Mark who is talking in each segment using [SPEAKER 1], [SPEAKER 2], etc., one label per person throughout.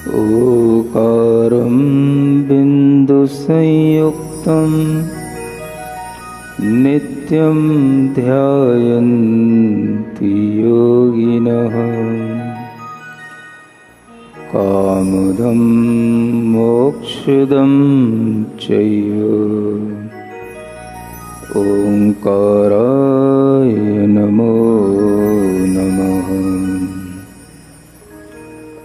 [SPEAKER 1] ओकारं बिन्दुसंयुक्तं नित्यं ध्यायन्ति योगिनः कामदं मोक्षदं चैव ओंकाराय नमो नमः।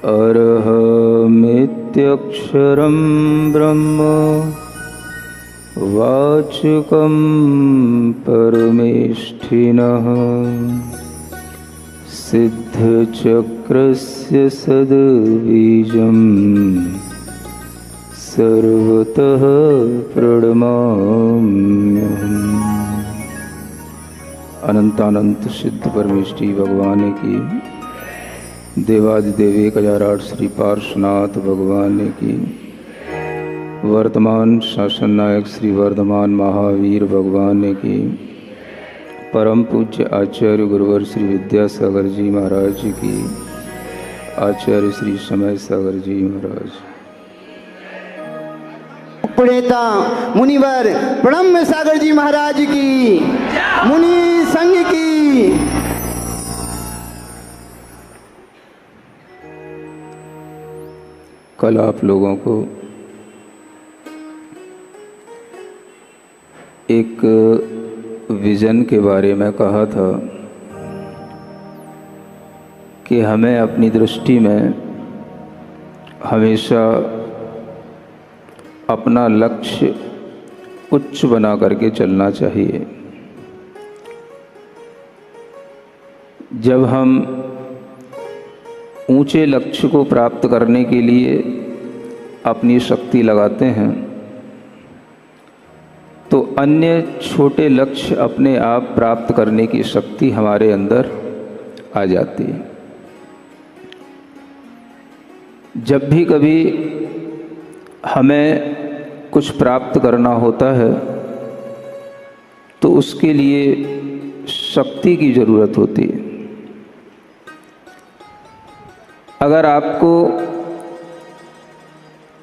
[SPEAKER 1] अरहमित्यक्षरं ब्रह्म वाचकं परमेष्ठिनः सिद्धचक्रस्य सद्बीजं सर्वतः प्रणमाम्यहम्। अनंतानंत सिद्ध परमेष्ठी भगवान की, देवादिदेव 1008 श्री पार्श्वनाथ भगवान की, वर्तमान शासन नायक श्री वर्धमान महावीर भगवान की, परम पूज्य आचार्य गुरुवर श्री विद्यासागर जी महाराज की, आचार्य श्री समय सागर जी महाराज,
[SPEAKER 2] पुणेता मुनिवर ब्रह्म सागर जी महाराज की, मुनि संघ की।
[SPEAKER 1] कल आप लोगों को एक विज़न के बारे में कहा था कि हमें अपनी दृष्टि में हमेशा अपना लक्ष्य उच्च बना करके चलना चाहिए। जब हम ऊंचे लक्ष्य को प्राप्त करने के लिए अपनी शक्ति लगाते हैं तो अन्य छोटे लक्ष्य अपने आप प्राप्त करने की शक्ति हमारे अंदर आ जाती है। जब भी कभी हमें कुछ प्राप्त करना होता है तो उसके लिए शक्ति की ज़रूरत होती है। अगर आपको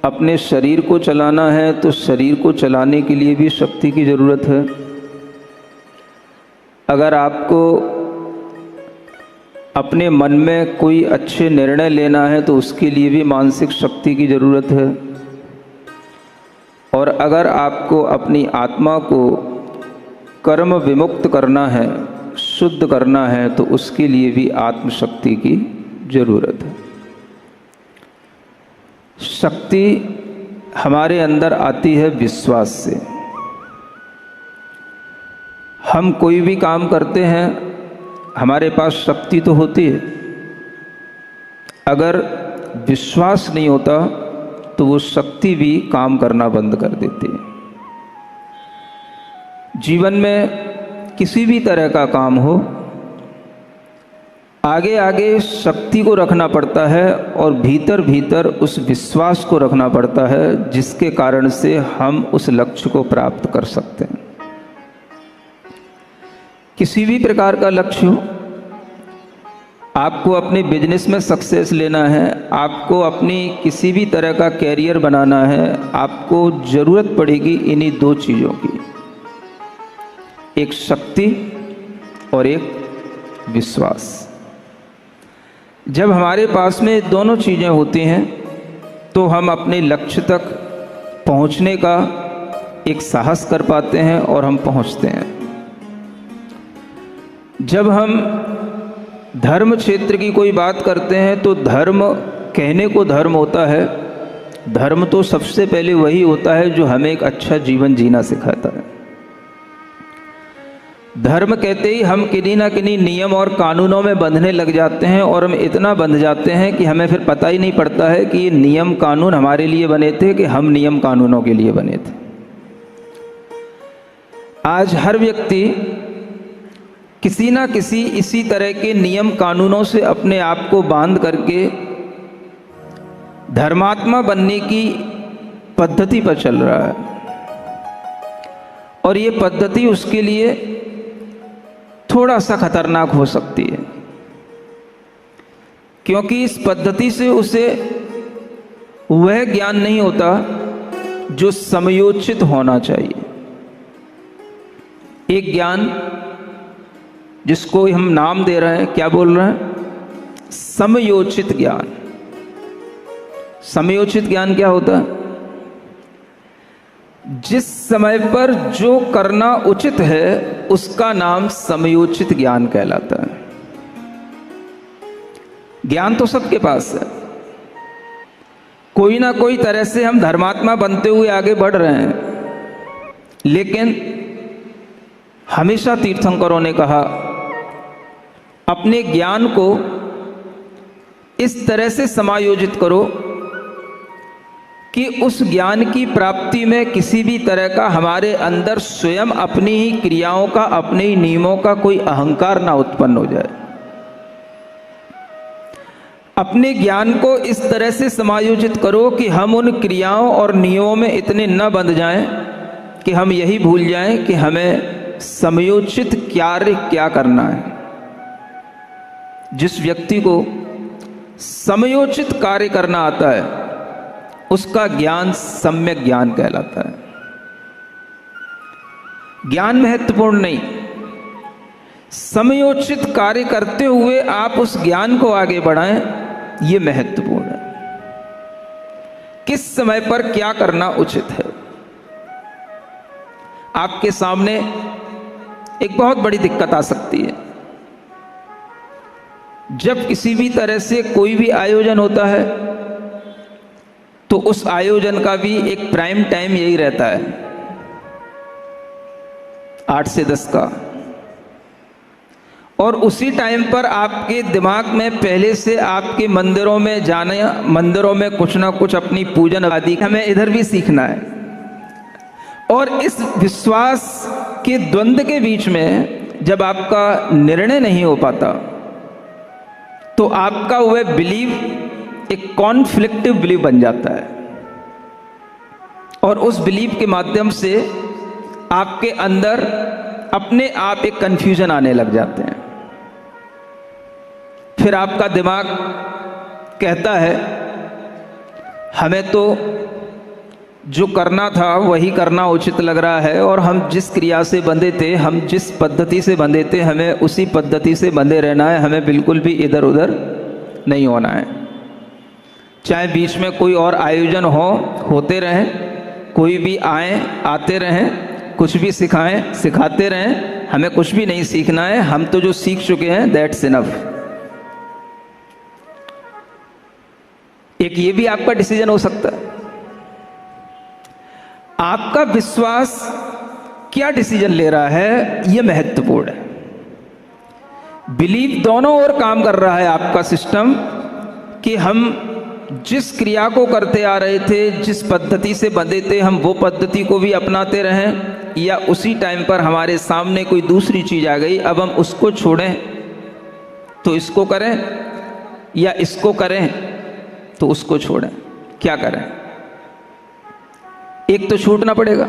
[SPEAKER 1] अपने शरीर को चलाना है तो शरीर को चलाने के लिए भी शक्ति की ज़रूरत है। अगर आपको अपने मन में कोई अच्छे निर्णय लेना है तो उसके लिए भी मानसिक शक्ति की ज़रूरत है। और अगर आपको अपनी आत्मा को कर्म विमुक्त करना है, शुद्ध करना है, तो उसके लिए भी आत्मशक्ति की ज़रूरत है। शक्ति हमारे अंदर आती है विश्वास से। हम कोई भी काम करते हैं, हमारे पास शक्ति तो होती है, अगर विश्वास नहीं होता तो वो शक्ति भी काम करना बंद कर देती है। जीवन में किसी भी तरह का काम हो, आगे आगे शक्ति को रखना पड़ता है और भीतर भीतर उस विश्वास को रखना पड़ता है जिसके कारण से हम उस लक्ष्य को प्राप्त कर सकते हैं। किसी भी प्रकार का लक्ष्य हो, आपको अपने बिजनेस में सक्सेस लेना है, आपको अपनी किसी भी तरह का कैरियर बनाना है, आपको ज़रूरत पड़ेगी इन्हीं दो चीज़ों की, एक शक्ति और एक विश्वास। जब हमारे पास में दोनों चीज़ें होती हैं तो हम अपने लक्ष्य तक पहुंचने का एक साहस कर पाते हैं और हम पहुंचते हैं। जब हम धर्म क्षेत्र की कोई बात करते हैं तो धर्म कहने को धर्म होता है, धर्म तो सबसे पहले वही होता है जो हमें एक अच्छा जीवन जीना सिखाता है। धर्म कहते ही हम किन्हीं ना किन्हीं नियम और कानूनों में बंधने लग जाते हैं और हम इतना बंध जाते हैं कि हमें फिर पता ही नहीं पड़ता है कि ये नियम कानून हमारे लिए बने थे कि हम नियम कानूनों के लिए बने थे। आज हर व्यक्ति किसी ना किसी इसी तरह के नियम कानूनों से अपने आप को बांध करके धर्मात्मा बनने की पद्धति पर चल रहा है और ये पद्धति उसके लिए थोड़ा सा खतरनाक हो सकती है, क्योंकि इस पद्धति से उसे वह ज्ञान नहीं होता जो समयोचित होना चाहिए। एक ज्ञान जिसको हम नाम दे रहे हैं, क्या बोल रहे हैं? समयोचित ज्ञान। समयोचित ज्ञान क्या होता है? जिस समय पर जो करना उचित है उसका नाम समयोचित ज्ञान कहलाता है। ज्ञान तो सबके पास है, कोई ना कोई तरह से हम धर्मात्मा बनते हुए आगे बढ़ रहे हैं, लेकिन हमेशा तीर्थंकरों ने कहा अपने ज्ञान को इस तरह से समायोजित करो कि उस ज्ञान की प्राप्ति में किसी भी तरह का हमारे अंदर स्वयं अपनी ही क्रियाओं का, अपने ही नियमों का कोई अहंकार ना उत्पन्न हो जाए। अपने ज्ञान को इस तरह से समायोजित करो कि हम उन क्रियाओं और नियमों में इतने न बंध जाएं कि हम यही भूल जाएं कि हमें समयोचित कार्य क्या करना है। जिस व्यक्ति को समयोचित कार्य करना आता है उसका ज्ञान सम्यक ज्ञान कहलाता है। ज्ञान महत्वपूर्ण नहीं, समयोचित कार्य करते हुए आप उस ज्ञान को आगे बढ़ाएं, यह महत्वपूर्ण है। किस समय पर क्या करना उचित है। आपके सामने एक बहुत बड़ी दिक्कत आ सकती है। जब किसी भी तरह से कोई भी आयोजन होता है तो उस आयोजन का भी एक प्राइम टाइम यही रहता है 8 से 10 का, और उसी टाइम पर आपके दिमाग में पहले से आपके मंदिरों में जाने, मंदिरों में कुछ ना कुछ अपनी पूजन आदि हमें इधर भी सीखना है, और इस विश्वास के द्वंद्व के बीच में जब आपका निर्णय नहीं हो पाता तो आपका वह बिलीव एक कॉन्फ्लिक्टिव बिलीव बन जाता है, और उस बिलीव के माध्यम से आपके अंदर अपने आप एक कंफ्यूजन आने लग जाते हैं। फिर आपका दिमाग कहता है हमें तो जो करना था वही करना उचित लग रहा है, और हम जिस क्रिया से बंधे थे, हम जिस पद्धति से बंधे थे, हमें उसी पद्धति से बंधे रहना है, हमें बिल्कुल भी इधर उधर नहीं होना है। चाहे बीच में कोई और आयोजन होते रहें, कोई भी आए आते रहें, कुछ भी सिखाएं सिखाते रहें, हमें कुछ भी नहीं सीखना है, हम तो जो सीख चुके हैं दैट्स इनफ। एक ये भी आपका डिसीजन हो सकता है। आपका विश्वास क्या डिसीजन ले रहा है यह महत्वपूर्ण है। बिलीव दोनों ओर काम कर रहा है आपका सिस्टम, कि हम जिस क्रिया को करते आ रहे थे, जिस पद्धति से बंधे थे, हम वो पद्धति को भी अपनाते रहें, या उसी टाइम पर हमारे सामने कोई दूसरी चीज आ गई, अब हम उसको छोड़ें तो इसको करें, या इसको करें तो उसको छोड़ें। क्या करें? एक तो छूटना पड़ेगा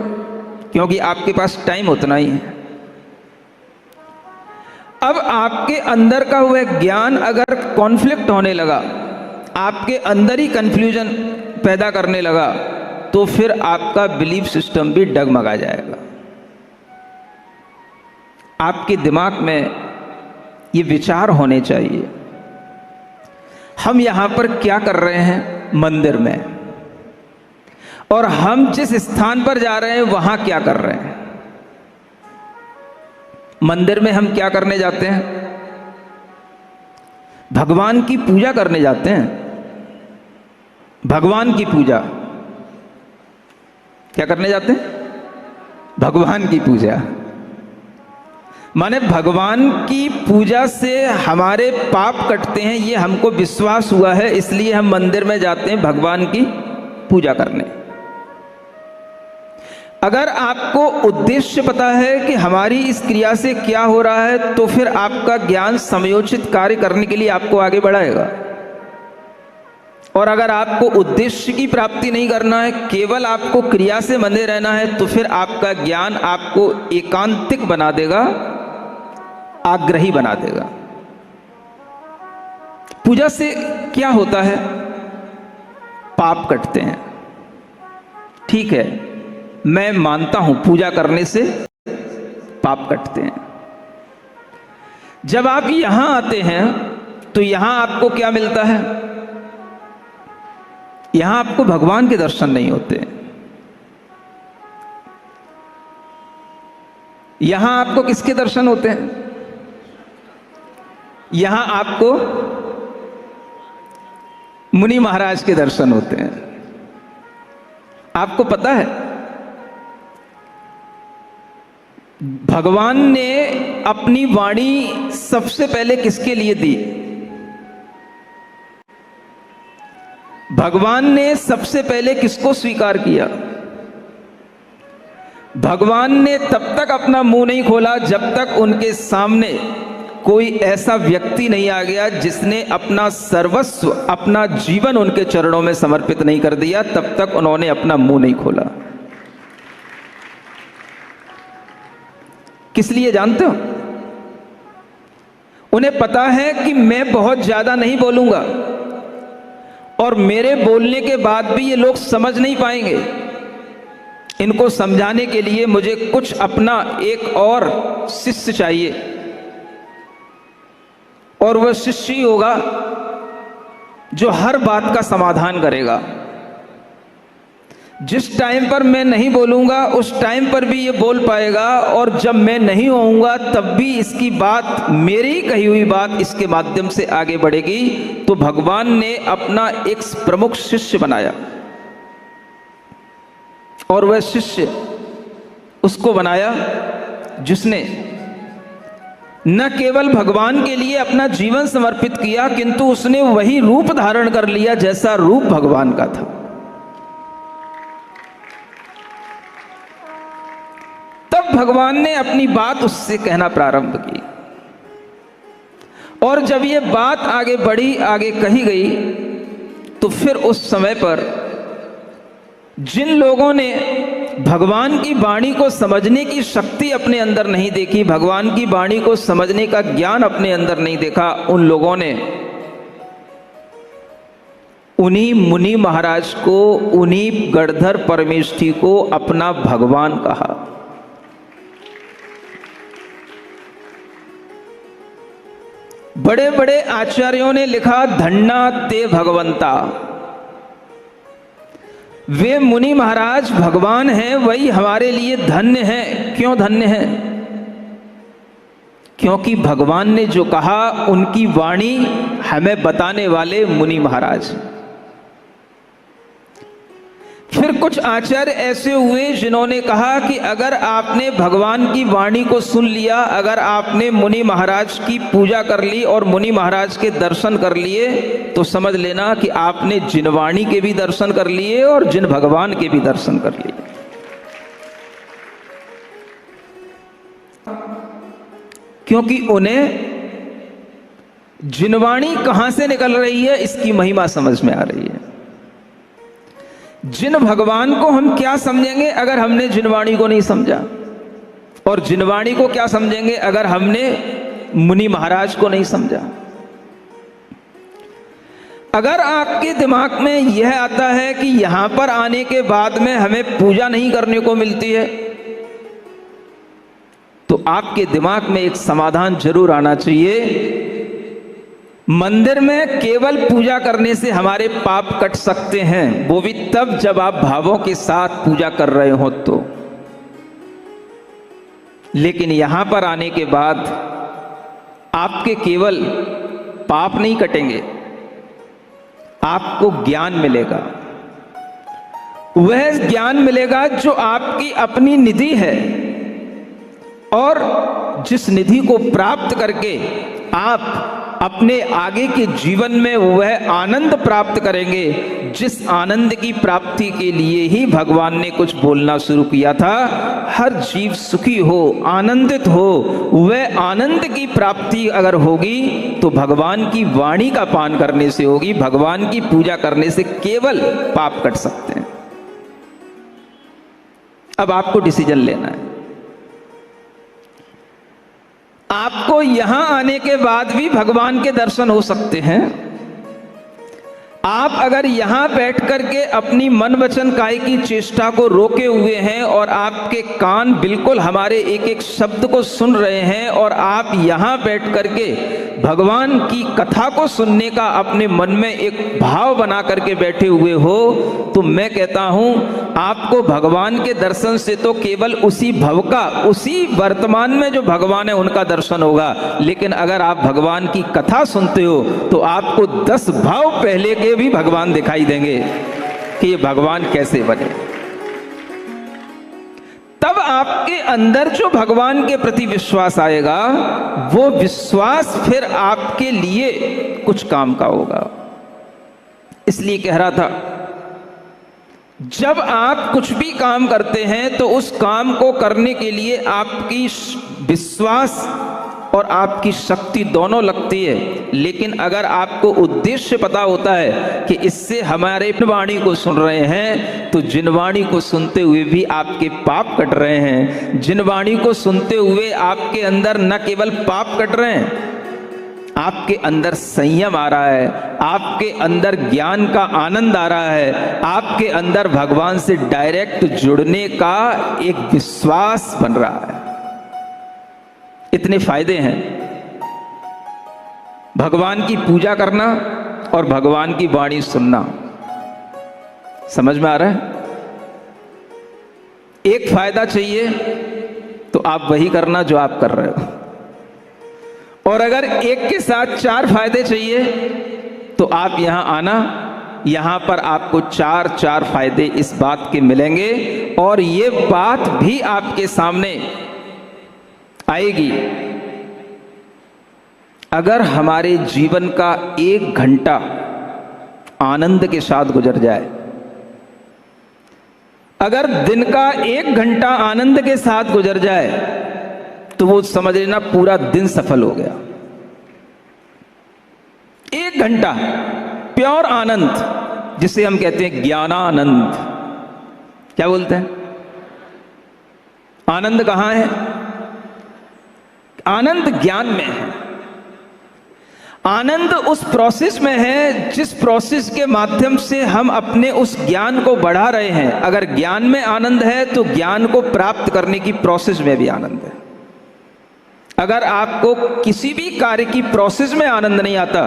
[SPEAKER 1] क्योंकि आपके पास टाइम उतना ही है। अब आपके अंदर का वह ज्ञान अगर कॉन्फ्लिक्ट होने लगा, आपके अंदर ही कंफ्यूजन पैदा करने लगा, तो फिर आपका बिलीफ सिस्टम भी डगमगा जाएगा। आपके दिमाग में ये विचार होने चाहिए हम यहां पर क्या कर रहे हैं मंदिर में, और हम जिस स्थान पर जा रहे हैं वहां क्या कर रहे हैं। मंदिर में हम क्या करने जाते हैं? भगवान की पूजा करने जाते हैं। भगवान की पूजा क्या करने जाते हैं? भगवान की पूजा। माने भगवान की पूजा से हमारे पाप कटते हैं, ये हमको विश्वास हुआ है, इसलिए हम मंदिर में जाते हैं भगवान की पूजा करने। अगर आपको उद्देश्य पता है कि हमारी इस क्रिया से क्या हो रहा है, तो फिर आपका ज्ञान समयोचित कार्य करने के लिए आपको आगे बढ़ाएगा। और अगर आपको उद्देश्य की प्राप्ति नहीं करना है, केवल आपको क्रिया से बंधे रहना है, तो फिर आपका ज्ञान आपको एकांतिक बना देगा, आग्रही बना देगा। पूजा से क्या होता है? पाप कटते हैं। ठीक है, मैं मानता हूं पूजा करने से पाप कटते हैं। जब आप यहां आते हैं तो यहां आपको क्या मिलता है? यहां आपको भगवान के दर्शन नहीं होते। यहां आपको किसके दर्शन होते हैं? यहां आपको मुनि महाराज के दर्शन होते हैं। आपको पता है भगवान ने अपनी वाणी सबसे पहले किसके लिए दी? भगवान ने सबसे पहले किसको स्वीकार किया? भगवान ने तब तक अपना मुंह नहीं खोला जब तक उनके सामने कोई ऐसा व्यक्ति नहीं आ गया जिसने अपना सर्वस्व, अपना जीवन उनके चरणों में समर्पित नहीं कर दिया। तब तक उन्होंने अपना मुंह नहीं खोला। किस लिए जानते हो? उन्हें पता है कि मैं बहुत ज्यादा नहीं बोलूंगा और मेरे बोलने के बाद भी ये लोग समझ नहीं पाएंगे। इनको समझाने के लिए मुझे कुछ अपना एक और शिष्य चाहिए, और वह शिष्य ही होगा जो हर बात का समाधान करेगा। जिस टाइम पर मैं नहीं बोलूंगा उस टाइम पर भी ये बोल पाएगा, और जब मैं नहीं होऊंगा तब भी इसकी बात, मेरी कही हुई बात इसके माध्यम से आगे बढ़ेगी। तो भगवान ने अपना एक प्रमुख शिष्य बनाया, और वह शिष्य उसको बनाया जिसने न केवल भगवान के लिए अपना जीवन समर्पित किया, किंतु उसने वही रूप धारण कर लिया जैसा रूप भगवान का था। तब भगवान ने अपनी बात उससे कहना प्रारंभ की, और जब ये बात आगे बढ़ी, आगे कही गई, तो फिर उस समय पर जिन लोगों ने भगवान की वाणी को समझने की शक्ति अपने अंदर नहीं देखी, भगवान की वाणी को समझने का ज्ञान अपने अंदर नहीं देखा, उन लोगों ने उन्हीं मुनि महाराज को, उन्हीं गणधर परमेष्ठी को अपना भगवान कहा। बड़े बड़े आचार्यों ने लिखा, धन्ना ते भगवंता। वे मुनि महाराज भगवान हैं, वही हमारे लिए धन्य हैं। क्यों धन्य हैं? क्योंकि भगवान ने जो कहा उनकी वाणी हमें बताने वाले मुनि महाराज। फिर कुछ आचार्य ऐसे हुए जिन्होंने कहा कि अगर आपने भगवान की वाणी को सुन लिया, अगर आपने मुनि महाराज की पूजा कर ली और मुनि महाराज के दर्शन कर लिए, तो समझ लेना कि आपने जिन वाणी के भी दर्शन कर लिए और जिन भगवान के भी दर्शन कर लिए। क्योंकि उन्हें जिनवाणी कहां से निकल रही है इसकी महिमा समझ में आ रही है। जिन भगवान को हम क्या समझेंगे अगर हमने जिनवाणी को नहीं समझा, और जिनवाणी को क्या समझेंगे अगर हमने मुनि महाराज को नहीं समझा। अगर आपके दिमाग में यह आता है कि यहां पर आने के बाद में हमें पूजा नहीं करने को मिलती है, तो आपके दिमाग में एक समाधान जरूर आना चाहिए। मंदिर में केवल पूजा करने से हमारे पाप कट सकते हैं, वो भी तब जब आप भावों के साथ पूजा कर रहे हो तो। लेकिन यहां पर आने के बाद आपके केवल पाप नहीं कटेंगे, आपको ज्ञान मिलेगा। वह ज्ञान मिलेगा जो आपकी अपनी निधि है, और जिस निधि को प्राप्त करके आप अपने आगे के जीवन में वह आनंद प्राप्त करेंगे, जिस आनंद की प्राप्ति के लिए ही भगवान ने कुछ बोलना शुरू किया था। हर जीव सुखी हो, आनंदित हो, वह आनंद की प्राप्ति अगर होगी तो भगवान की वाणी का पान करने से होगी। भगवान की पूजा करने से केवल पाप कट सकते हैं। अब आपको डिसीजन लेना है। आपको यहां आने के बाद भी भगवान के दर्शन हो सकते हैं, आप अगर यहाँ बैठ करके अपनी मन वचन काया की चेष्टा को रोके हुए हैं और आपके कान बिल्कुल हमारे एक एक शब्द को सुन रहे हैं और आप यहाँ बैठ करके भगवान की कथा को सुनने का अपने मन में एक भाव बना करके बैठे हुए हो, तो मैं कहता हूँ आपको भगवान के दर्शन से तो केवल उसी भव का, उसी वर्तमान में जो भगवान है उनका दर्शन होगा। लेकिन अगर आप भगवान की कथा सुनते हो तो आपको 10 भाव पहले के भी भगवान दिखाई देंगे कि ये भगवान कैसे बने। तब आपके अंदर जो भगवान के प्रति विश्वास आएगा, वो विश्वास फिर आपके लिए कुछ काम का होगा। इसलिए कह रहा था, जब आप कुछ भी काम करते हैं तो उस काम को करने के लिए आपकी विश्वास और आपकी शक्ति दोनों लगती है। लेकिन अगर आपको उद्देश्य पता होता है कि इससे हमारे वाणी को सुन रहे हैं, तो जिन वाणी को सुनते हुए भी आपके पाप कट रहे हैं, जिन वाणी को सुनते हुए आपके अंदर न केवल पाप कट रहे हैं, आपके अंदर संयम आ रहा है, आपके अंदर ज्ञान का आनंद आ रहा है, आपके अंदर भगवान से डायरेक्ट जुड़ने का एक विश्वास बन रहा है। इतने फायदे हैं भगवान की पूजा करना और भगवान की वाणी सुनना। समझ में आ रहा है? एक फायदा चाहिए तो आप वही करना जो आप कर रहे हो, और अगर एक के साथ 4 फायदे चाहिए तो आप यहां आना। यहां पर आपको 4 फायदे इस बात के मिलेंगे, और ये बात भी आपके सामने आएगी। अगर हमारे जीवन का 1 घंटा आनंद के साथ गुजर जाए, अगर दिन का 1 घंटा आनंद के साथ गुजर जाए, तो वो समझ लेना पूरा दिन सफल हो गया। 1 घंटा प्योर आनंद, जिसे हम कहते हैं ज्ञानानंद। क्या बोलते हैं? आनंद कहां है? आनंद ज्ञान में है। आनंद उस प्रोसेस में है जिस प्रोसेस के माध्यम से हम अपने उस ज्ञान को बढ़ा रहे हैं। अगर ज्ञान में आनंद है तो ज्ञान को प्राप्त करने की प्रोसेस में भी आनंद है। अगर आपको किसी भी कार्य की प्रोसेस में आनंद नहीं आता,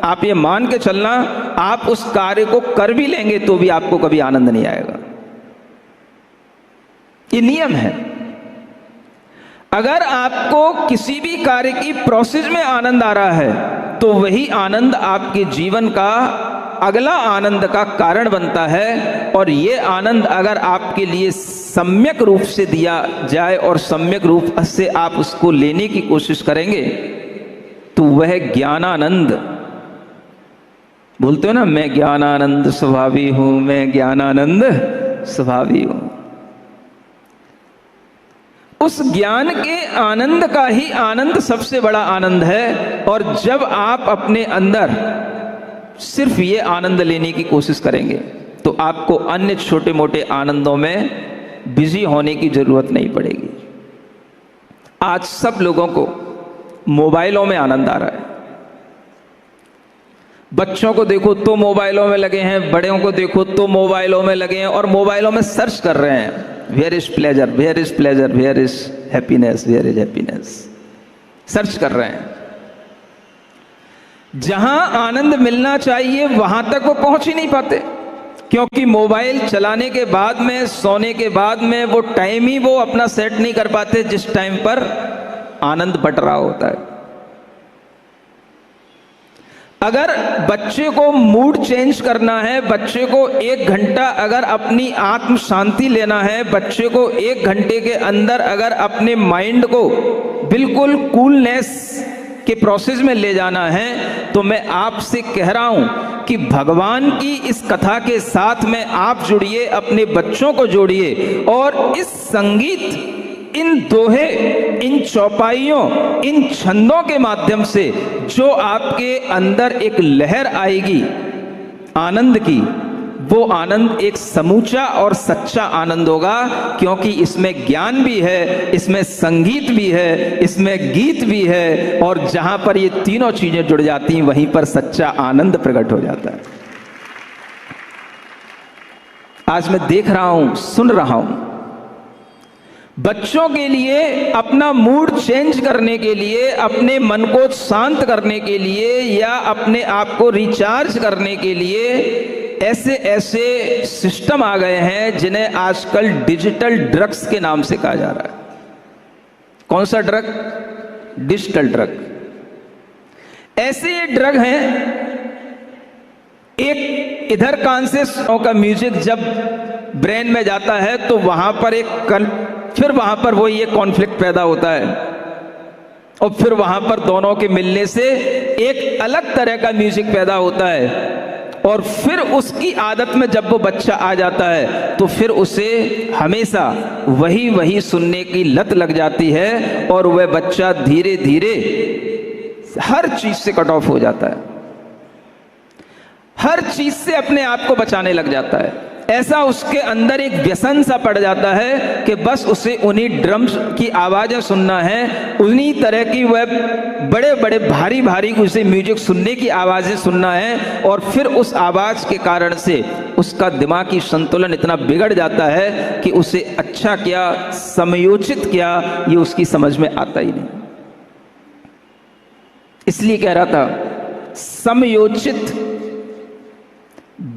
[SPEAKER 1] आप ये मान के चलना, आप उस कार्य को कर भी लेंगे तो भी आपको कभी आनंद नहीं आएगा। ये नियम है। अगर आपको किसी भी कार्य की प्रोसेस में आनंद आ रहा है तो वही आनंद आपके जीवन का अगला आनंद का कारण बनता है। और ये आनंद अगर आपके लिए सम्यक रूप से दिया जाए और सम्यक रूप से आप उसको लेने की कोशिश करेंगे, तो वह ज्ञानानंद, बोलते हो ना, मैं ज्ञानानंद स्वभावी हूं, मैं ज्ञानानंद स्वभावी हूं। उस ज्ञान के आनंद का ही आनंद सबसे बड़ा आनंद है। और जब आप अपने अंदर सिर्फ ये आनंद लेने की कोशिश करेंगे तो आपको अन्य छोटे मोटे आनंदों में बिजी होने की जरूरत नहीं पड़ेगी। आज सब लोगों को मोबाइलों में आनंद आ रहा है। बच्चों को देखो तो मोबाइलों में लगे हैं, बड़ों को देखो तो मोबाइलों में लगे हैं और मोबाइलों में सर्च कर रहे हैं, where is pleasure, where is pleasure, where is happiness, where is happiness, search कर रहे हैं। जहां आनंद मिलना चाहिए वहां तक वो पहुंच ही नहीं पाते, क्योंकि मोबाइल चलाने के बाद में, सोने के बाद में वो टाइम ही वो अपना सेट नहीं कर पाते जिस टाइम पर आनंद बट रहा होता है। अगर बच्चे को मूड चेंज करना है, बच्चे को 1 घंटा अगर अपनी आत्म शांति लेना है, बच्चे को 1 घंटे के अंदर अगर अपने माइंड को बिल्कुल कूलनेस के प्रोसेस में ले जाना है, तो मैं आपसे कह रहा हूं कि भगवान की इस कथा के साथ में आप जुड़िए, अपने बच्चों को जोड़िए और इस संगीत, इन दोहे, इन चौपाइयों, इन छंदों के माध्यम से जो आपके अंदर एक लहर आएगी आनंद की, वो आनंद एक समूचा और सच्चा आनंद होगा। क्योंकि इसमें ज्ञान भी है, इसमें संगीत भी है, इसमें गीत भी है, और जहां पर ये तीनों चीजें जुड़ जाती हैं वहीं पर सच्चा आनंद प्रकट हो जाता है। आज मैं देख रहा हूं, सुन रहा हूं, बच्चों के लिए अपना मूड चेंज करने के लिए, अपने मन को शांत करने के लिए या अपने आप को रिचार्ज करने के लिए ऐसे ऐसे सिस्टम आ गए हैं जिन्हें आजकल डिजिटल ड्रग्स के नाम से कहा जा रहा है। कौन सा ड्रग? Digital drug. ऐसे ये ड्रग हैं, एक इधर कान से का म्यूजिक जब ब्रेन में जाता है तो वहां पर फिर वहां पर वो ये कॉन्फ्लिक्ट पैदा होता है और फिर वहां पर दोनों के मिलने से एक अलग तरह का म्यूजिक पैदा होता है और फिर उसकी आदत में जब वो बच्चा आ जाता है तो फिर उसे हमेशा वही सुनने की लत लग जाती है और वह बच्चा धीरे धीरे हर चीज से कट ऑफ हो जाता है, हर चीज से अपने आप को बचाने लग जाता है। ऐसा उसके अंदर एक व्यसन सा पड़ जाता है कि बस उसे उन्हीं ड्रम्स की आवाज़ें सुनना है, उन्हीं तरह की वह बड़े बड़े भारी भारी उसे म्यूजिक सुनने की आवाज़ें सुनना है और फिर उस आवाज़ के कारण से उसका दिमागी संतुलन इतना बिगड़ जाता है कि उसे अच्छा क्या, समयोचित क्या, ये उसकी समझ में आता ही नहीं। इसलिए कह रहा था, समयोचित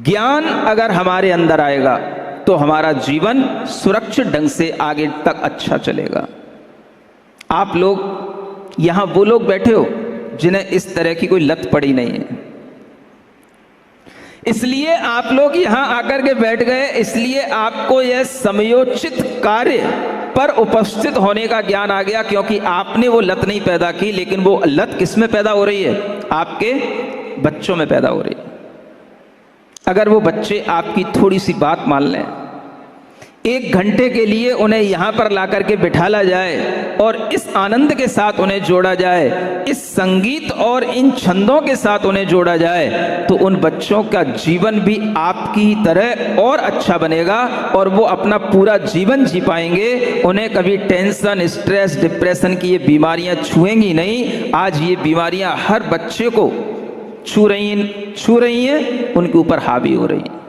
[SPEAKER 1] ज्ञान अगर हमारे अंदर आएगा तो हमारा जीवन सुरक्षित ढंग से आगे तक अच्छा चलेगा। आप लोग यहां वो लोग बैठे हो जिन्हें इस तरह की कोई लत पड़ी नहीं है, इसलिए आप लोग यहां आकर के बैठ गए, इसलिए आपको यह समयोचित कार्य पर उपस्थित होने का ज्ञान आ गया, क्योंकि आपने वो लत नहीं पैदा की, लेकिन वो लत किस में पैदा हो रही है? आपके बच्चों में पैदा हो रही है। अगर वो बच्चे आपकी थोड़ी सी बात मान लें, 1 घंटे के लिए उन्हें यहाँ पर ला करके बिठाला जाए और इस आनंद के साथ उन्हें जोड़ा जाए, इस संगीत और इन छंदों के साथ उन्हें जोड़ा जाए, तो उन बच्चों का जीवन भी आपकी ही तरह और अच्छा बनेगा और वो अपना पूरा जीवन जी पाएंगे। उन्हें कभी टेंशन, स्ट्रेस, डिप्रेशन की ये बीमारियां छुएंगी नहीं। आज ये बीमारियां हर बच्चे को छू रही हैं, उनके ऊपर हावी हो रही हैं।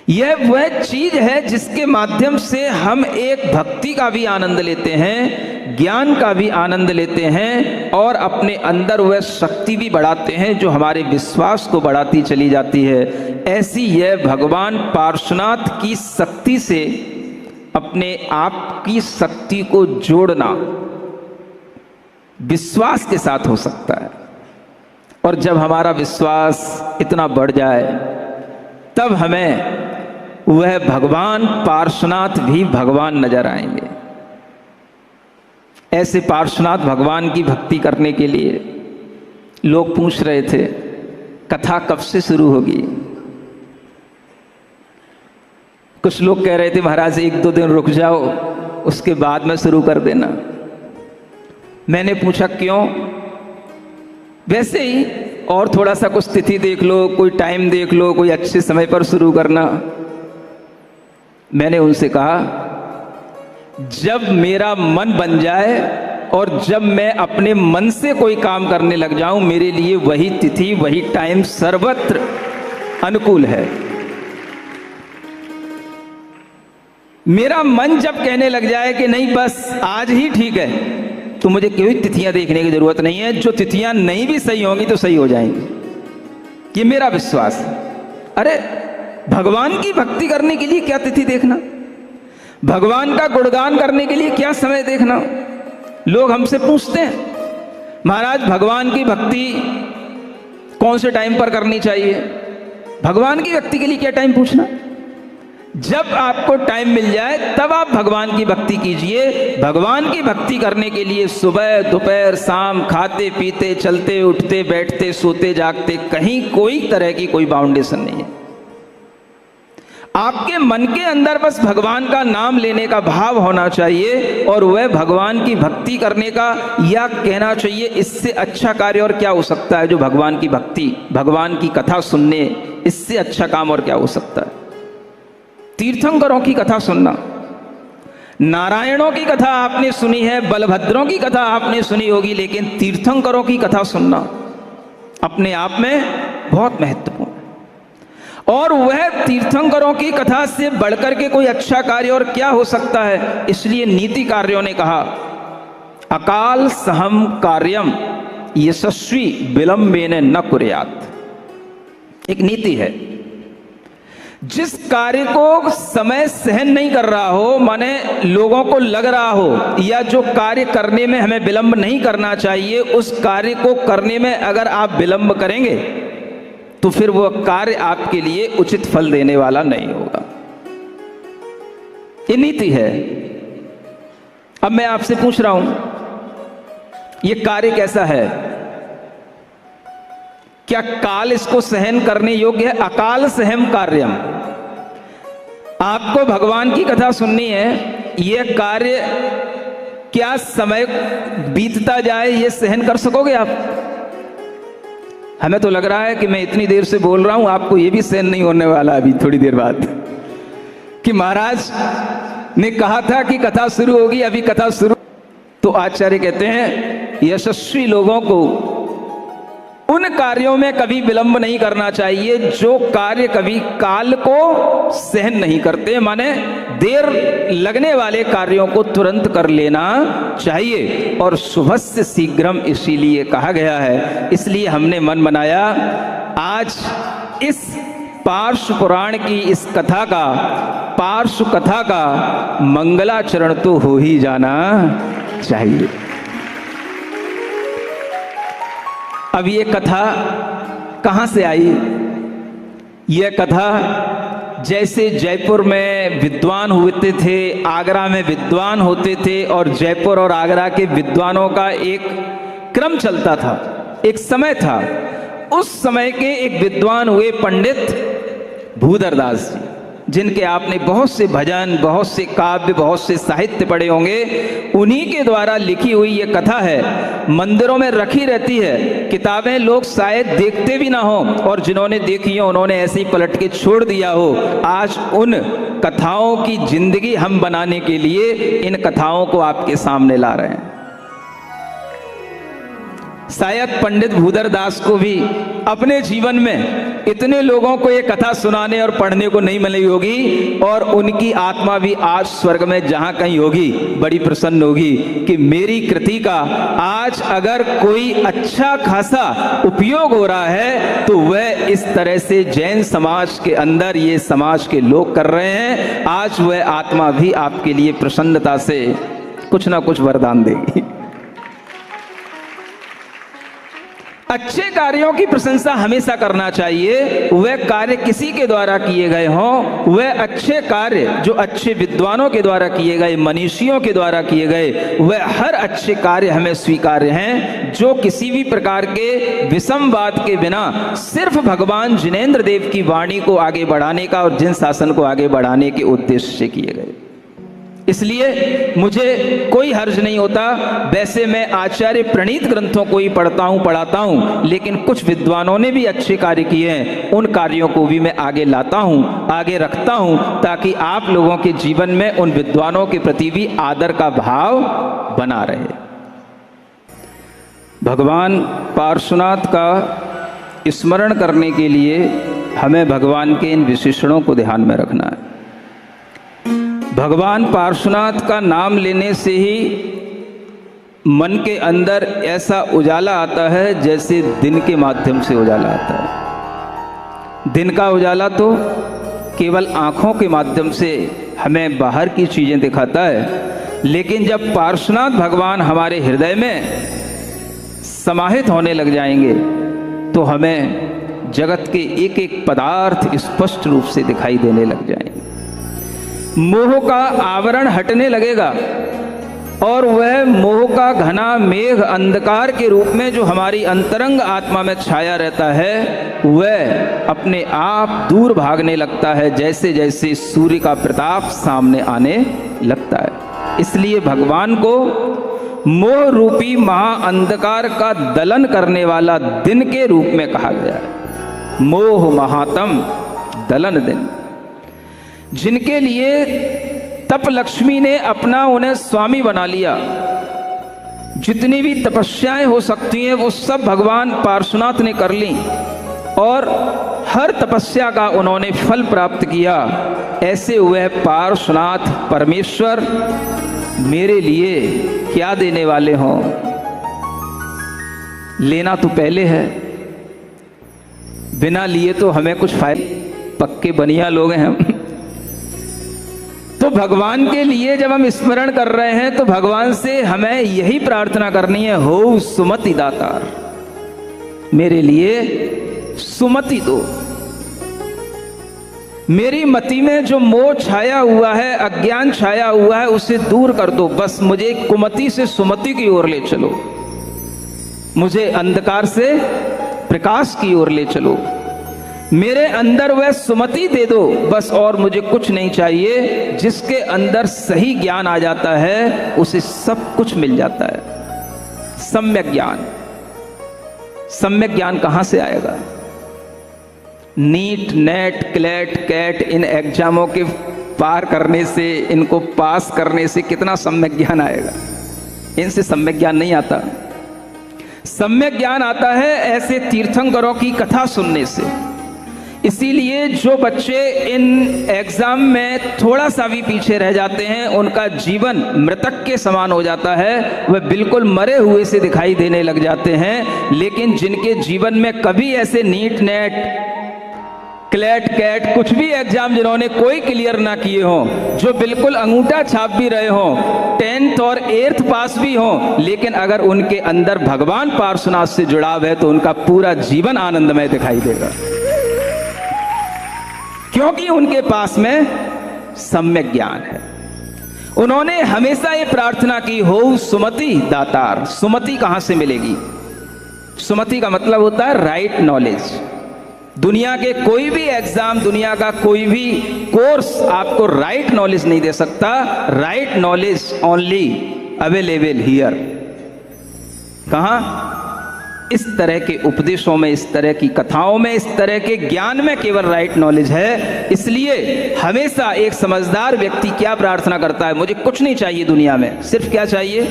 [SPEAKER 1] यह वह चीज है जिसके माध्यम से हम एक भक्ति का भी आनंद लेते हैं, ज्ञान का भी आनंद लेते हैं और अपने अंदर वह शक्ति भी बढ़ाते हैं जो हमारे विश्वास को बढ़ाती चली जाती है। ऐसी यह भगवान पार्श्वनाथ की शक्ति से अपने आप की शक्ति को जोड़ना विश्वास के साथ हो सकता है, और जब हमारा विश्वास इतना बढ़ जाए तब हमें वह भगवान पार्श्वनाथ भी भगवान नजर आएंगे। ऐसे पार्श्वनाथ भगवान की भक्ति करने के लिए लोग पूछ रहे थे, कथा कब से शुरू होगी? कुछ लोग कह रहे थे, महाराज 1-2 दिन रुक जाओ, उसके बाद में शुरू कर देना। मैंने पूछा क्यों? वैसे ही, और थोड़ा सा कुछ तिथि देख लो, कोई टाइम देख लो, कोई अच्छे समय पर शुरू करना। मैंने उनसे कहा, जब मेरा मन बन जाए और जब मैं अपने मन से कोई काम करने लग जाऊं, मेरे लिए वही तिथि, वही टाइम सर्वत्र अनुकूल है। मेरा मन जब कहने लग जाए कि नहीं बस आज ही ठीक है, तो मुझे कोई तिथियां देखने की जरूरत नहीं है। जो तिथियां नहीं भी सही होंगी तो सही हो जाएंगी, ये मेरा विश्वास है। अरे भगवान की भक्ति करने के लिए क्या तिथि देखना? भगवान का गुणगान करने के लिए क्या समय देखना? लोग हमसे पूछते हैं, महाराज भगवान की भक्ति कौन से टाइम पर करनी चाहिए? भगवान की भक्ति के लिए क्या टाइम पूछना? जब आपको टाइम मिल जाए तब आप भगवान की भक्ति कीजिए। भगवान की भक्ति करने के लिए सुबह, दोपहर, शाम, खाते पीते, चलते उठते, बैठते, सोते जागते, कहीं कोई तरह की कोई बाउंडेशन नहीं है। आपके मन के अंदर बस भगवान का नाम लेने का भाव होना चाहिए और वह भगवान की भक्ति करने का, या कहना चाहिए इससे अच्छा कार्य और क्या हो सकता है जो भगवान की भक्ति, भगवान की कथा सुनने, इससे अच्छा काम और क्या हो सकता है? तीर्थंकरों की कथा सुनना, नारायणों की कथा आपने सुनी है, बलभद्रों की कथा आपने सुनी होगी, लेकिन तीर्थंकरों की कथा सुनना अपने आप में बहुत महत्वपूर्ण है। और वह तीर्थंकरों की कथा से बढ़कर के कोई अच्छा कार्य और क्या हो सकता है। इसलिए नीतिकार्यों ने कहा, अकाल सहम कार्यम यशस्वी विलंबेन न कुर्यात्। एक नीति है, जिस कार्य को समय सहन नहीं कर रहा हो, माने लोगों को लग रहा हो या जो कार्य करने में हमें विलंब नहीं करना चाहिए, उस कार्य को करने में अगर आप विलंब करेंगे तो फिर वह कार्य आपके लिए उचित फल देने वाला नहीं होगा। ये नीति है। अब मैं आपसे पूछ रहा हूं, यह कार्य कैसा है? क्या काल इसको सहन करने योग्य है? अकाल सहम कार्यम। आपको भगवान की कथा सुननी है, यह कार्य क्या समय बीतता जाए ये सहन कर सकोगे आप? हमें तो लग रहा है कि मैं इतनी देर से बोल रहा हूं, आपको यह भी सहन नहीं होने वाला अभी थोड़ी देर बाद, कि महाराज ने कहा था कि कथा शुरू होगी, अभी कथा शुरू। तो आचार्य कहते हैं, यशस्वी लोगों को उन कार्यों में कभी विलंब नहीं करना चाहिए जो कार्य कभी काल को सहन नहीं करते, माने देर लगने वाले कार्यों को तुरंत कर लेना चाहिए। और शुभस्य शीघ्रम इसीलिए कहा गया है। इसलिए हमने मन बनाया आज इस पार्श्व पुराण की इस कथा का, पार्श्व कथा का मंगलाचरण तो हो ही जाना चाहिए। अब ये कथा कहाँ से आई? यह कथा जैसे जयपुर में विद्वान होते थे, आगरा में विद्वान होते थे, और जयपुर और आगरा के विद्वानों का एक क्रम चलता था, एक समय था। उस समय के एक विद्वान हुए पंडित भूधरदास जी, जिनके आपने बहुत से भजन, बहुत से काव्य, बहुत से साहित्य पढ़े होंगे। उन्हीं के द्वारा लिखी हुई ये कथा है, मंदिरों में रखी रहती है। किताबें लोग शायद देखते भी ना हो, और जिन्होंने देखी हो उन्होंने ऐसे ही पलट के छोड़ दिया हो। आज उन कथाओं की जिंदगी हम बनाने के लिए इन कथाओं को आपके सामने ला रहे हैं। शायद पंडित भूधरदास को भी अपने जीवन में इतने लोगों को ये कथा सुनाने और पढ़ने को नहीं मिली होगी, और उनकी आत्मा भी आज स्वर्ग में जहां कहीं होगी बड़ी प्रसन्न होगी कि मेरी कृति का आज अगर कोई अच्छा खासा उपयोग हो रहा है तो वह इस तरह से जैन समाज के अंदर ये समाज के लोग कर रहे हैं। आज वह आत्मा भी आपके लिए प्रसन्नता से कुछ ना कुछ वरदान देगी। अच्छे कार्यों की प्रशंसा हमेशा करना चाहिए। वह कार्य किसी के द्वारा किए गए हों, वह अच्छे कार्य जो अच्छे विद्वानों के द्वारा किए गए, मनीषियों के द्वारा किए गए, वह हर अच्छे कार्य हमें स्वीकार्य हैं, जो किसी भी प्रकार के विषमवाद के बिना सिर्फ भगवान जिनेंद्र देव की वाणी को आगे बढ़ाने का और जिन शासन को आगे बढ़ाने के उद्देश्य से किए गए। इसलिए मुझे कोई हर्ज नहीं होता। वैसे मैं आचार्य प्रणीत ग्रंथों को ही पढ़ता हूँ, पढ़ाता हूँ, लेकिन कुछ विद्वानों ने भी अच्छे कार्य किए हैं, उन कार्यों को भी मैं आगे लाता हूँ, आगे रखता हूँ, ताकि आप लोगों के जीवन में उन विद्वानों के प्रति भी आदर का भाव बना रहे। भगवान पार्श्वनाथ का स्मरण करने के लिए हमें भगवान के इन विशेषणों को ध्यान में रखना है। भगवान पार्श्वनाथ का नाम लेने से ही मन के अंदर ऐसा उजाला आता है जैसे दिन के माध्यम से उजाला आता है। दिन का उजाला तो केवल आँखों के माध्यम से हमें बाहर की चीज़ें दिखाता है, लेकिन जब पार्श्वनाथ भगवान हमारे हृदय में समाहित होने लग जाएंगे तो हमें जगत के एक एक पदार्थ स्पष्ट रूप से दिखाई देने लग जाएंगे। मोह का आवरण हटने लगेगा और वह मोह का घना मेघ अंधकार के रूप में जो हमारी अंतरंग आत्मा में छाया रहता है, वह अपने आप दूर भागने लगता है जैसे जैसे सूर्य का प्रताप सामने आने लगता है। इसलिए भगवान को मोह रूपी महाअंधकार का दलन करने वाला दिन के रूप में कहा गया है। मोह महातम दलन दिन, जिनके लिए तप लक्ष्मी ने अपना उन्हें स्वामी बना लिया। जितनी भी तपस्याएं हो सकती हैं वो सब भगवान पार्श्वनाथ ने कर ली, और हर तपस्या का उन्होंने फल प्राप्त किया, ऐसे वह पार्श्वनाथ परमेश्वर मेरे लिए क्या देने वाले हों। लेना तो पहले है, बिना लिए तो हमें कुछ फायदा, पक्के बनिया लोग हैं हम। तो भगवान के लिए जब हम स्मरण कर रहे हैं तो भगवान से हमें यही प्रार्थना करनी है, हो सुमति दातार, मेरे लिए सुमति दो। मेरी मति में जो मोह छाया हुआ है, अज्ञान छाया हुआ है, उसे दूर कर दो। बस मुझे कुमति से सुमति की ओर ले चलो, मुझे अंधकार से प्रकाश की ओर ले चलो, मेरे अंदर वह सुमति दे दो बस, और मुझे कुछ नहीं चाहिए। जिसके अंदर सही ज्ञान आ जाता है उसे सब कुछ मिल जाता है। सम्यक ज्ञान, सम्यक ज्ञान कहां से आएगा? नीट, नेट, क्लेट, कैट इन एग्जामों के पार करने से, इनको पास करने से कितना सम्यक ज्ञान आएगा? इनसे सम्यक ज्ञान नहीं आता। सम्यक ज्ञान आता है ऐसे तीर्थंकरों की कथा सुनने से। इसीलिए जो बच्चे इन एग्जाम में थोड़ा सा भी पीछे रह जाते हैं, उनका जीवन मृतक के समान हो जाता है, वह बिल्कुल मरे हुए से दिखाई देने लग जाते हैं। लेकिन जिनके जीवन में कभी ऐसे नीट, नेट, क्लेट, कैट कुछ भी एग्जाम जिन्होंने कोई क्लियर ना किए हों, जो बिल्कुल अंगूठा छाप भी रहे हों, 10th और 8th पास भी हों, लेकिन अगर उनके अंदर भगवान पार्श्वनाथ से जुड़ाव है तो उनका पूरा जीवन आनंदमय दिखाई देगा, क्योंकि उनके पास में सम्यक ज्ञान है। उन्होंने हमेशा ये प्रार्थना की, हो सुमति दातार। सुमति कहां से मिलेगी? सुमति का मतलब होता है राइट नॉलेज। दुनिया के कोई भी एग्जाम, दुनिया का कोई भी कोर्स आपको राइट नॉलेज नहीं दे सकता। Right knowledge only available here. कहां? इस तरह के उपदेशों में, इस तरह की कथाओं में, इस तरह के ज्ञान में केवल राइट नॉलेज है। इसलिए हमेशा एक समझदार व्यक्ति क्या प्रार्थना करता है? मुझे कुछ नहीं चाहिए दुनिया में, सिर्फ क्या चाहिए?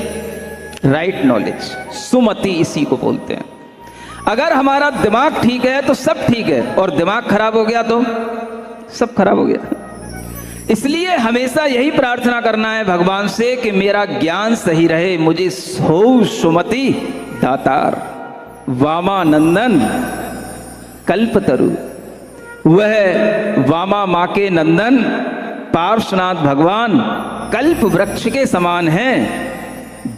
[SPEAKER 1] Right knowledge. सुमति इसी को बोलते हैं। अगर हमारा दिमाग ठीक है तो सब ठीक है, और दिमाग खराब हो गया तो सब खराब हो गया। इसलिए हमेशा यही प्रार्थना करना है भगवान से कि मेरा ज्ञान सही रहे, मुझे हो सुमति दातार। वामानंदन कल्पतरु, वह वामा माँ के नंदन पार्श्वनाथ भगवान कल्प वृक्ष के समान हैं,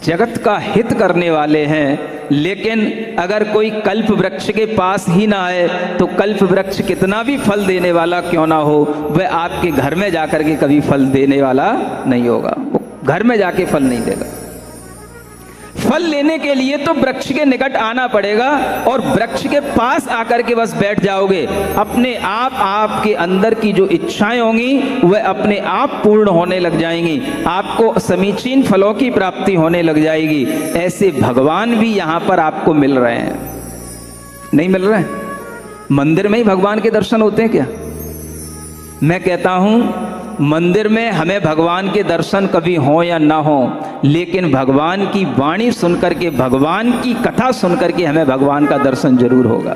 [SPEAKER 1] जगत का हित करने वाले हैं। लेकिन अगर कोई कल्प वृक्ष के पास ही ना आए तो कल्प वृक्ष कितना भी फल देने वाला क्यों ना हो, वह आपके घर में जाकर के कभी फल देने वाला नहीं होगा। वो घर में जाके फल नहीं देगा। फल लेने के लिए तो वृक्ष के निकट आना पड़ेगा, और वृक्ष के पास आकर के बस बैठ जाओगे, अपने आप आपके अंदर की जो इच्छाएं होंगी वह अपने आप पूर्ण होने लग जाएंगी, आपको समीचीन फलों की प्राप्ति होने लग जाएगी। ऐसे भगवान भी यहां पर आपको मिल रहे हैं। नहीं मिल रहे हैं? मंदिर में ही भगवान के दर्शन होते हैं क्या? मैं कहता हूं मंदिर में हमें भगवान के दर्शन कभी हो या ना हो, लेकिन भगवान की वाणी सुनकर के, भगवान की कथा सुनकर के हमें भगवान का दर्शन जरूर होगा।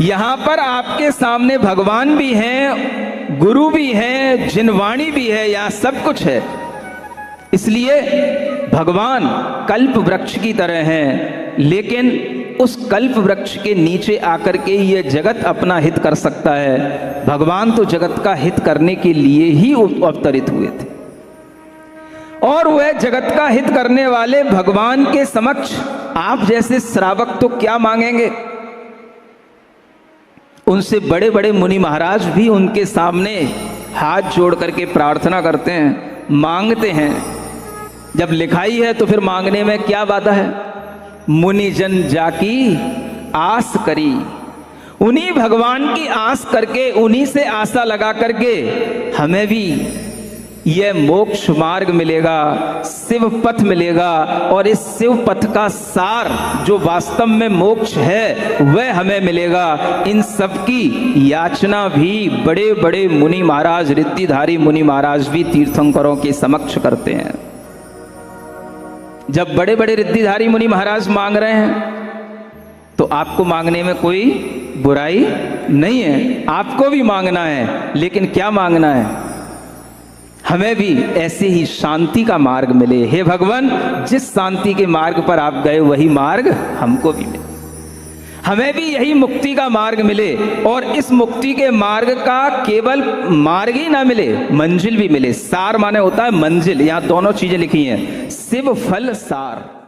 [SPEAKER 1] यहां पर आपके सामने भगवान भी हैं, गुरु भी हैं, जिनवाणी भी है, यहां सब कुछ है। इसलिए भगवान कल्प वृक्ष की तरह हैं, लेकिन उस कल्प वृक्ष के नीचे आकर के ये जगत अपना हित कर सकता है। भगवान तो जगत का हित करने के लिए ही अवतरित हुए थे, और वह जगत का हित करने वाले भगवान के समक्ष आप जैसे श्रावक तो क्या मांगेंगे? उनसे बड़े बड़े मुनि महाराज भी उनके सामने हाथ जोड़ करके प्रार्थना करते हैं, मांगते हैं। जब लिखाई है तो फिर मांगने में क्या बाधा है? मुनि जन जाकी आस करी, उन्हीं भगवान की आस करके, उन्हीं से आशा लगा करके हमें भी यह मोक्ष मार्ग मिलेगा, शिव पथ मिलेगा, और इस शिव पथ का सार जो वास्तव में मोक्ष है वह हमें मिलेगा। इन सब की याचना भी बड़े बड़े मुनि महाराज, रिद्धिधारी मुनि महाराज भी तीर्थंकरों के समक्ष करते हैं। जब बड़े बड़े रिद्धिधारी मुनि महाराज मांग रहे हैं तो आपको मांगने में कोई बुराई नहीं है, आपको भी मांगना है। लेकिन क्या मांगना है? हमें भी ऐसे ही शांति का मार्ग मिले। हे भगवान, जिस शांति के मार्ग पर आप गए वही मार्ग हमको भी मिले, हमें भी यही मुक्ति का मार्ग मिले। और इस मुक्ति के मार्ग का केवल मार्ग ही ना मिले, मंजिल भी मिले। सार माने होता है मंजिल, यहां दोनों चीजें लिखी हैं, शिव फल सार।